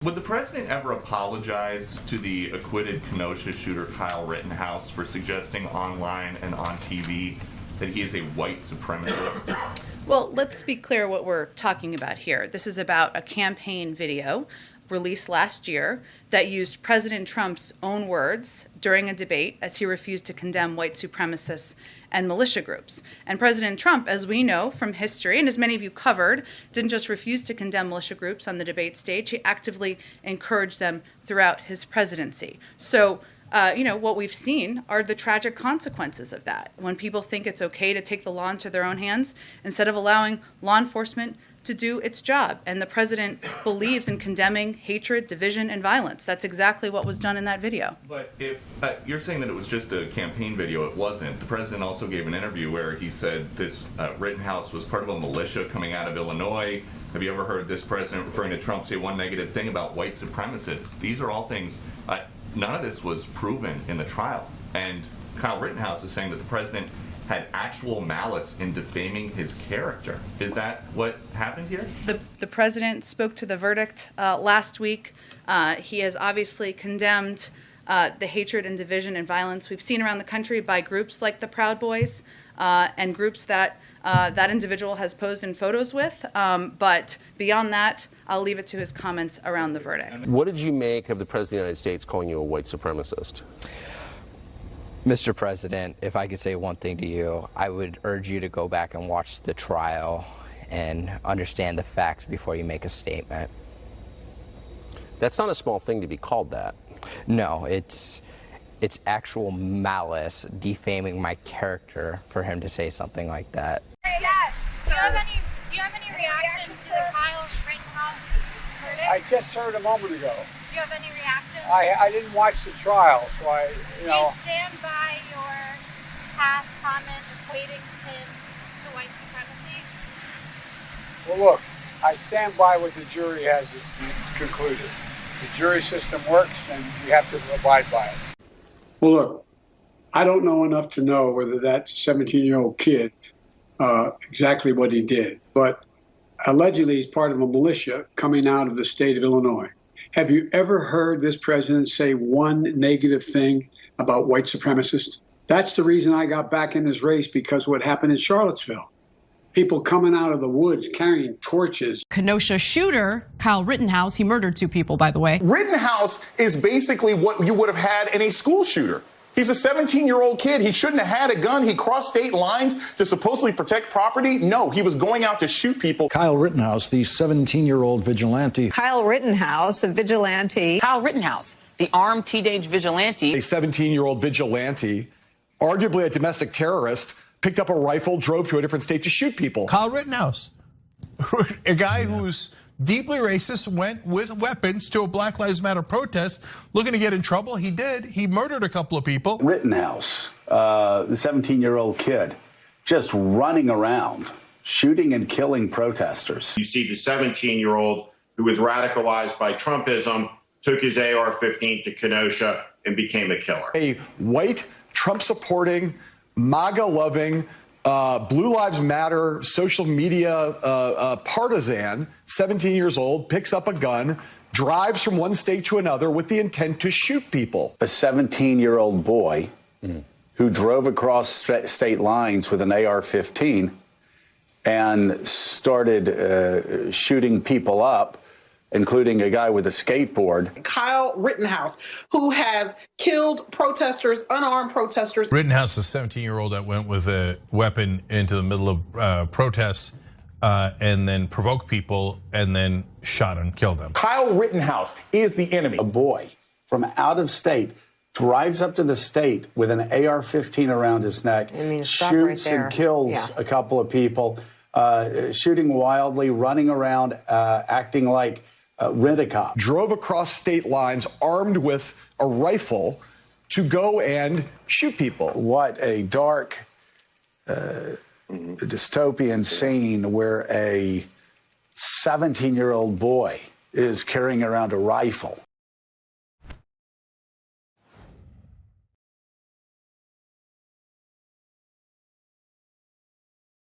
Would the president ever apologize to the acquitted Kenosha shooter Kyle Rittenhouse for suggesting online and on TV that he is a white supremacist? Well, let's be clear what we're talking about here. This is about a campaign video released last year that used President Trump's own words during a debate as he refused to condemn white supremacists and militia groups. And President Trump, as we know from history, and as many of you covered, didn't just refuse to condemn militia groups on the debate stage, he actively encouraged them throughout his presidency. So, what we've seen are the tragic consequences of that. When people think it's okay to take the law into their own hands instead of allowing law enforcement to do its job. And the president believes in condemning hatred, division, and violence. That's exactly what was done in that video. But if you're saying that it was just a campaign video, it wasn't. The president also gave an interview where he said this Rittenhouse was part of a militia coming out of Illinois. Have you ever heard this president referring to Trump say one negative thing about white supremacists? These are all things, none of this was proven in the trial. And Kyle Rittenhouse is saying that the president had actual malice in defaming his character. Is that what happened here? The president spoke to the verdict last week. He has obviously condemned the hatred and division and violence we've seen around the country by groups like the Proud Boys and groups that that individual has posed in photos with. But beyond that, I'll leave it to his comments around the verdict. What did you make of the President of the United States calling you a white supremacist? Mr. President, if I could say one thing to you, I would urge you to go back and watch the trial and understand the facts before you make a statement. That's not a small thing to be called that. No, it's actual malice, defaming my character for him to say something like that. Yes. Do you have any reaction to the Kyle Rittenhouse verdict? I just heard a moment ago. Do you have any reaction? I didn't watch the trial, so Do you stand by your past comment equating him to white supremacy? Well, look, I stand by what the jury has concluded. The jury system works, and we have to abide by it. Well, look, I don't know enough to know whether that 17-year-old kid exactly what he did, but allegedly he's part of a militia coming out of the state of Illinois. Have you ever heard this president say one negative thing about white supremacists? That's the reason I got back in this race, because what happened in Charlottesville. People coming out of the woods carrying torches. Kenosha shooter, Kyle Rittenhouse, he murdered 2 people, by the way. Rittenhouse is basically what you would have had in a school shooter. He's a 17-year-old kid. He shouldn't have had a gun. He crossed state lines to supposedly protect property. No, he was going out to shoot people. Kyle Rittenhouse, the 17-year-old vigilante. Kyle Rittenhouse, a vigilante. Kyle Rittenhouse, the armed teenage vigilante. A 17-year-old vigilante, arguably a domestic terrorist, picked up a rifle, drove to a different state to shoot people. Kyle Rittenhouse, a guy who's deeply racist, went with weapons to a Black Lives Matter protest looking to get in trouble. He did. He murdered a couple of people. Rittenhouse, the 17-year-old kid, just running around, shooting and killing protesters. You see the 17-year-old who was radicalized by Trumpism, took his AR-15 to Kenosha and became a killer. A white, Trump-supporting, MAGA-loving, Blue Lives Matter social media partisan, 17 years old, picks up a gun, drives from one state to another with the intent to shoot people. A 17-year-old boy who drove across state lines with an AR-15 and started shooting people up, including a guy with a skateboard. Kyle Rittenhouse, who has killed protesters, unarmed protesters. Rittenhouse, a 17-year-old that went with a weapon into the middle of protests and then provoked people and then shot and killed them. Kyle Rittenhouse is the enemy. A boy from out of state drives up to the state with an AR-15 around his neck, shoots and kills a couple of people, shooting wildly, running around, acting like rent-a-cop. Drove across state lines armed with a rifle to go and shoot people. What a dark, dystopian scene where a 17-year-old boy is carrying around a rifle.